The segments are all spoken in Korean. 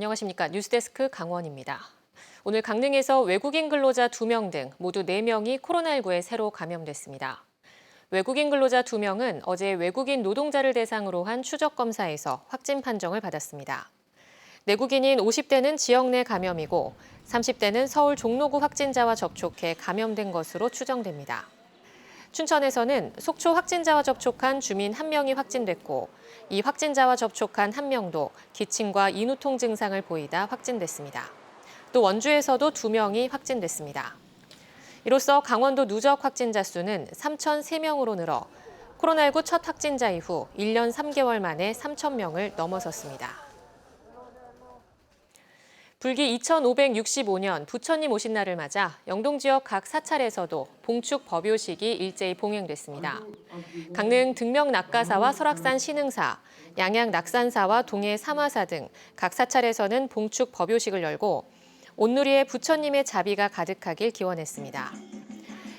안녕하십니까. 뉴스데스크 강원입니다. 오늘 강릉에서 외국인 근로자 2명 등 모두 4명이 코로나19에 새로 감염됐습니다. 외국인 근로자 2명은 어제 외국인 노동자를 대상으로 한 추적 검사에서 확진 판정을 받았습니다. 내국인인 50대는 지역 내 감염이고 30대는 서울 종로구 확진자와 접촉해 감염된 것으로 추정됩니다. 춘천에서는 속초 확진자와 접촉한 주민 1명이 확진됐고 이 확진자와 접촉한 1명도 기침과 인후통 증상을 보이다 확진됐습니다. 또 원주에서도 2명이 확진됐습니다. 이로써 강원도 누적 확진자 수는 3,003명으로 늘어 코로나19 첫 확진자 이후 1년 3개월 만에 3,000명을 넘어섰습니다. 불기 2565년 부처님 오신 날을 맞아 영동 지역 각 사찰에서도 봉축 법요식이 일제히 봉행됐습니다. 강릉 등명 낙가사와 설악산 신흥사, 양양 낙산사와 동해 삼화사 등 각 사찰에서는 봉축 법요식을 열고 온누리에 부처님의 자비가 가득하길 기원했습니다.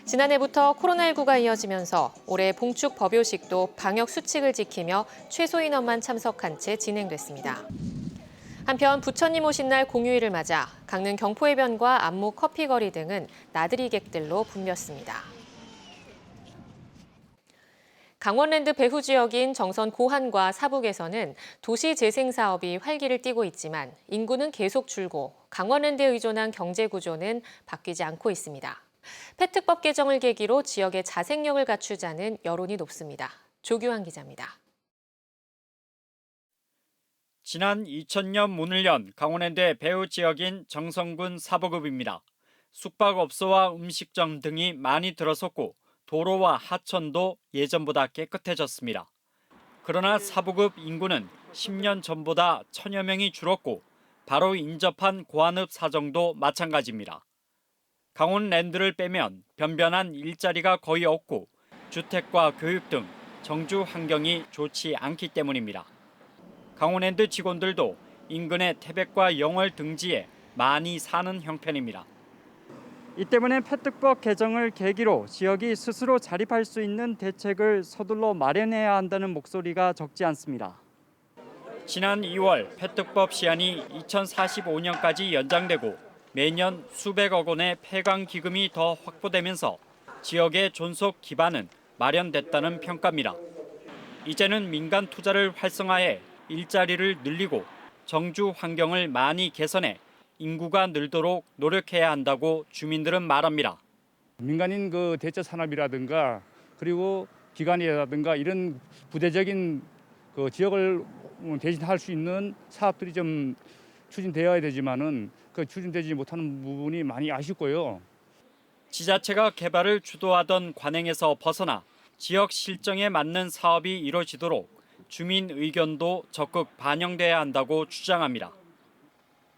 지난해부터 코로나19가 이어지면서 올해 봉축 법요식도 방역 수칙을 지키며 최소 인원만 참석한 채 진행됐습니다. 한편 부처님 오신 날 공휴일을 맞아 강릉 경포해변과 안목 커피거리 등은 나들이 객들로 붐볐습니다. 강원랜드 배후 지역인 정선 고한과 사북에서는 도시 재생 사업이 활기를 띠고 있지만 인구는 계속 줄고 강원랜드에 의존한 경제 구조는 바뀌지 않고 있습니다. 폐특법 개정을 계기로 지역의 자생력을 갖추자는 여론이 높습니다. 조규환 기자입니다. 지난 2000년 문을 연 강원랜드의 배후 지역인 정선군 사북읍입니다. 숙박업소와 음식점 등이 많이 들어섰고 도로와 하천도 예전보다 깨끗해졌습니다. 그러나 사북읍 인구는 10년 전보다 1000여 명이 줄었고 바로 인접한 고한읍 사정도 마찬가지입니다. 강원랜드를 빼면 변변한 일자리가 거의 없고 주택과 교육 등 정주 환경이 좋지 않기 때문입니다. 강원랜드 직원들도 인근의 태백과 영월 등지에 많이 사는 형편입니다. 이 때문에 폐특법 개정을 계기로 지역이 스스로 자립할 수 있는 대책을 서둘러 마련해야 한다는 목소리가 적지 않습니다. 지난 2월 폐특법 시한이 2045년까지 연장되고 매년 수백억 원의 폐광 기금이 더 확보되면서 지역의 존속 기반은 마련됐다는 평가입니다. 이제는 민간 투자를 활성화해 일자리를 늘리고 정주 환경을 많이 개선해 인구가 늘도록 노력해야 한다고 주민들은 말합니다. 민간인 대체 산업이라든가 그리고 기관이라든가 이런 부대적인 지역을 대신할 수 있는 사업들이 좀 추진되어야 되지만은 추진되지 못하는 부분이 많이 아쉽고요. 지자체가 개발을 주도하던 관행에서 벗어나 지역 실정에 맞는 사업이 이루어지도록 주민 의견도 적극 반영돼야 한다고 주장합니다.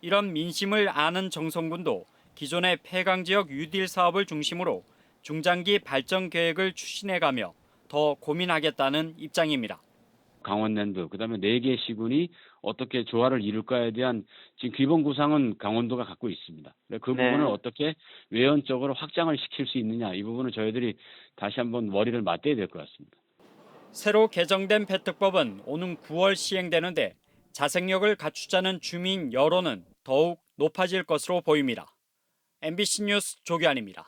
이런 민심을 아는 정선군도 기존의 폐광지역 유딜 사업을 중심으로 중장기 발전 계획을 추진해가며 더 고민하겠다는 입장입니다. 강원랜드, 그다음에 4개 시군이 어떻게 조화를 이룰까에 대한 지금 기본 구상은 강원도가 갖고 있습니다. 그 부분을 어떻게 외연적으로 확장을 시킬 수 있느냐, 이 부분은 저희들이 다시 한번 머리를 맞대야 될 것 같습니다. 새로 개정된 폐특법은 오는 9월 시행되는데 자생력을 갖추자는 주민 여론은 더욱 높아질 것으로 보입니다. MBC 뉴스 조규환입니다.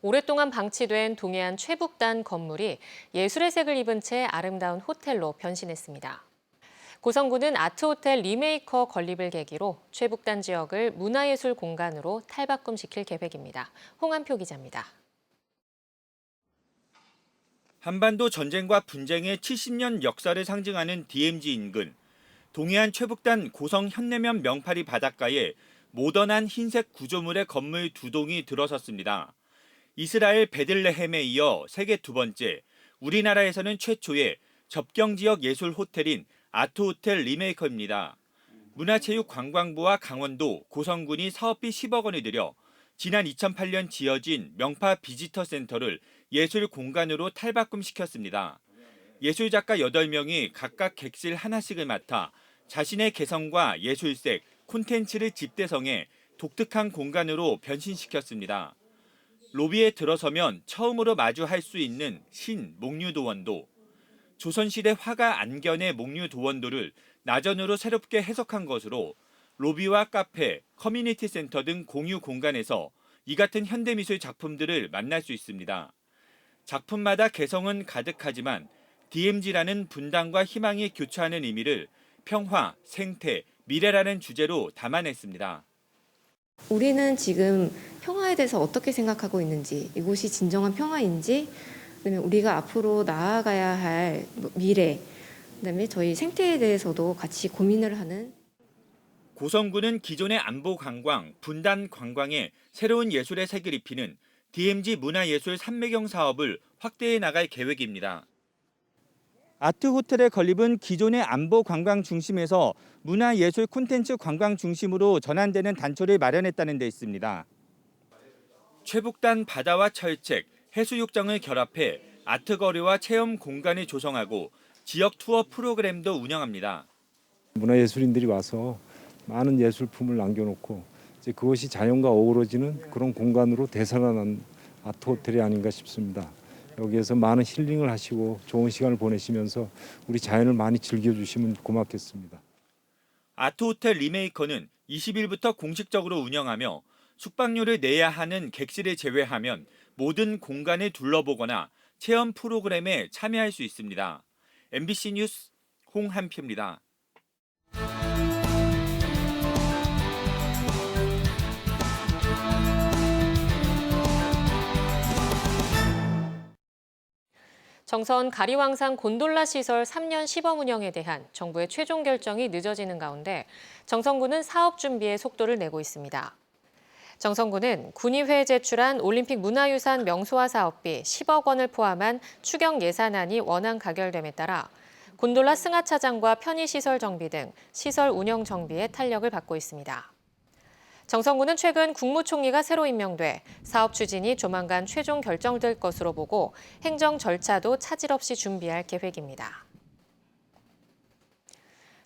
오랫동안 방치된 동해안 최북단 건물이 예술의 색을 입은 채 아름다운 호텔로 변신했습니다. 고성군은 아트호텔 리메이커 건립을 계기로 최북단 지역을 문화예술 공간으로 탈바꿈시킬 계획입니다. 홍한표 기자입니다. 한반도 전쟁과 분쟁의 70년 역사를 상징하는 DMZ 인근, 동해안 최북단 고성 현내면 명파리 바닷가에 모던한 흰색 구조물의 건물 2동이 들어섰습니다. 이스라엘 베들레헴에 이어 세계 2번째, 우리나라에서는 최초의 접경지역 예술 호텔인 아트호텔 리메이커입니다. 문화체육관광부와 강원도, 고성군이 사업비 10억 원을 들여 지난 2008년 지어진 명파 비지터 센터를 예술 공간으로 탈바꿈시켰습니다. 예술작가 8명이 각각 객실 하나씩을 맡아 자신의 개성과 예술색, 콘텐츠를 집대성해 독특한 공간으로 변신시켰습니다. 로비에 들어서면 처음으로 마주할 수 있는 신 목류도원도, 조선시대 화가 안견의 목류도원도를 나전으로 새롭게 해석한 것으로 로비와 카페, 커뮤니티 센터 등 공유 공간에서 이 같은 현대미술 작품들을 만날 수 있습니다. 작품마다 개성은 가득하지만 DMZ라는 분단과 희망이 교차하는 의미를 평화, 생태, 미래라는 주제로 담아냈습니다. 우리는 지금 평화에 대해서 어떻게 생각하고 있는지, 이곳이 진정한 평화인지, 그다음에 우리가 앞으로 나아가야 할 미래, 그다음에 저희 생태에 대해서도 같이 고민을 하는. 고성군은 기존의 안보 관광, 분단 관광에 새로운 예술의 색을 입히는 DMZ 문화예술 산매경 사업을 확대해 나갈 계획입니다. 아트 호텔의 건립은 기존의 안보 관광 중심에서 문화예술 콘텐츠 관광 중심으로 전환되는 단초를 마련했다는 데 있습니다. 최북단 바다와 철책, 해수욕장을 결합해 아트 거리와 체험 공간을 조성하고 지역 투어 프로그램도 운영합니다. 문화예술인들이 와서 많은 예술품을 남겨놓고 이제 그것이 자연과 어우러지는 그런 공간으로 되살아난 아트 호텔이 아닌가 싶습니다. 여기에서 많은 힐링을 하시고 좋은 시간을 보내시면서 우리 자연을 많이 즐겨주시면 고맙겠습니다. 아트호텔 리메이커는 20일부터 공식적으로 운영하며 숙박료를 내야 하는 객실을 제외하면 모든 공간을 둘러보거나 체험 프로그램에 참여할 수 있습니다. MBC 뉴스 홍한표입니다. 정선 가리왕산 곤돌라 시설 3년 시범 운영에 대한 정부의 최종 결정이 늦어지는 가운데 정선구는 사업 준비에 속도를 내고 있습니다. 정선구는 군의회에 제출한 올림픽 문화유산 명소화 사업비 10억 원을 포함한 추경 예산안이 원안 가결됨에 따라 곤돌라 승하차장과 편의시설 정비 등 시설 운영 정비에 탄력을 받고 있습니다. 정선구는 최근 국무총리가 새로 임명돼 사업 추진이 조만간 최종 결정될 것으로 보고 행정 절차도 차질 없이 준비할 계획입니다.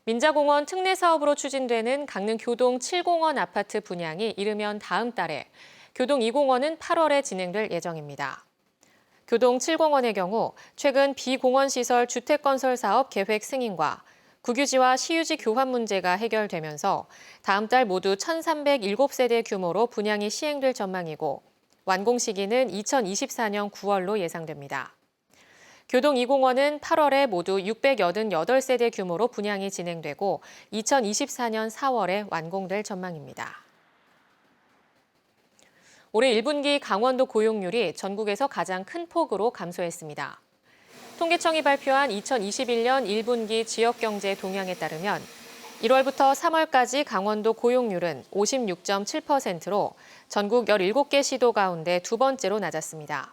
민자공원 특례 사업으로 추진되는 강릉 교동 7공원 아파트 분양이 이르면 다음 달에, 교동 2공원은 8월에 진행될 예정입니다. 교동 7공원의 경우 최근 비공원시설 주택건설 사업 계획 승인과 국유지와 시유지 교환 문제가 해결되면서 다음 달 모두 1,307세대 규모로 분양이 시행될 전망이고 완공 시기는 2024년 9월로 예상됩니다. 교동 2공원은 8월에 모두 688세대 규모로 분양이 진행되고 2024년 4월에 완공될 전망입니다. 올해 1분기 강원도 고용률이 전국에서 가장 큰 폭으로 감소했습니다. 통계청이 발표한 2021년 1분기 지역경제 동향에 따르면 1월부터 3월까지 강원도 고용률은 56.7%로 전국 17개 시도 가운데 두 번째로 낮았습니다.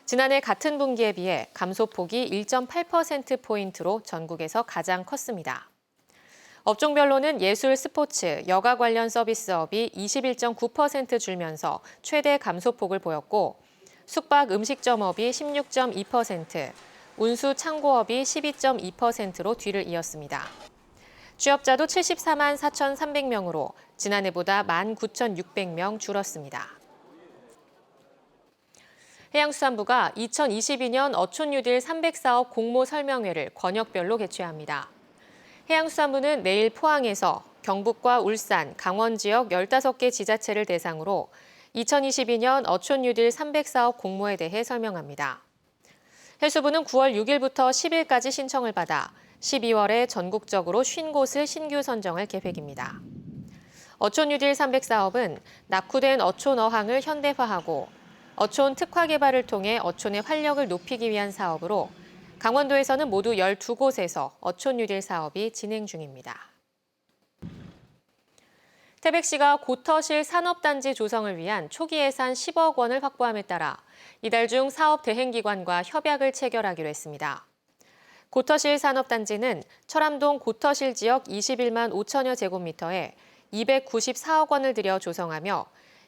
지난해 같은 분기에 비해 감소폭이 1.8%포인트로 전국에서 가장 컸습니다. 업종별로는 예술, 스포츠, 여가 관련 서비스업이 21.9% 줄면서 최대 감소폭을 보였고 숙박, 음식점업이 16.2%, 운수, 창고업이 12.2%로 뒤를 이었습니다. 취업자도 74만 4,300명으로 지난해보다 19,600명 줄었습니다. 해양수산부가 2022년 어촌뉴딜 300사업 공모 설명회를 권역별로 개최합니다. 해양수산부는 내일 포항에서 경북과 울산, 강원 지역 15개 지자체를 대상으로 2022년 어촌뉴딜 300사업 공모에 대해 설명합니다. 해수부는 9월 6일부터 10일까지 신청을 받아 12월에 전국적으로 50곳을 신규 선정할 계획입니다. 어촌뉴딜 300사업은 낙후된 어촌 어항을 현대화하고 어촌 특화 개발을 통해 어촌의 활력을 높이기 위한 사업으로 강원도에서는 모두 12곳에서 어촌뉴딜 사업이 진행 중입니다. 태백시가 고터실 산업단지 조성을 위한 초기 예산 10억 원을 확보함에 따라 이달 중 사업 대행기관과 협약을 체결하기로 했습니다. 고터실 산업단지는 철암동 고터실 지역 21만 5천여 제곱미터에 294억 원을 들여 조성하며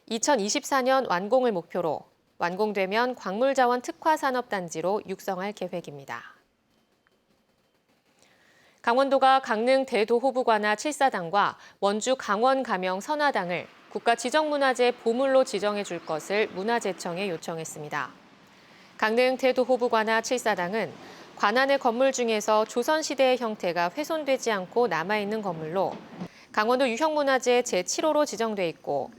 2024년 완공을 목표로 완공되면 광물자원 특화 산업단지로 육성할 계획입니다. 강원도가 강릉 대도호부관화 7사당과 원주 강원 가명 선화당을 국가지정문화재 보물로 지정해 줄 것을 문화재청에 요청했습니다. 강릉 대도호부관화 7사당은 관안의 건물 중에서 조선시대의 형태가 훼손되지 않고 남아있는 건물로 강원도 유형문화재 제7호로 지정돼 있고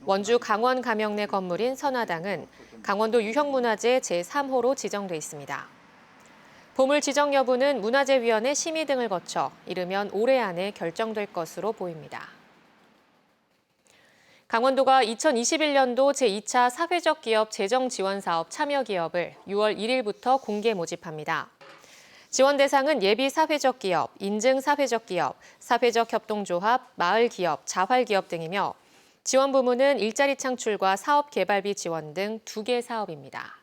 원주 강원 감영내 건물인 선화당은 강원도 유형문화재 제3호로 지정돼 있습니다. 보물 지정 여부는 문화재위원회 심의 등을 거쳐 이르면 올해 안에 결정될 것으로 보입니다. 강원도가 2021년도 제2차 사회적 기업 재정 지원 사업 참여 기업을 6월 1일부터 공개 모집합니다. 지원 대상은 예비 사회적 기업, 인증 사회적 기업, 사회적 협동조합, 마을 기업, 자활 기업 등이며 지원 부문은 일자리 창출과 사업 개발비 지원 등 2개 사업입니다.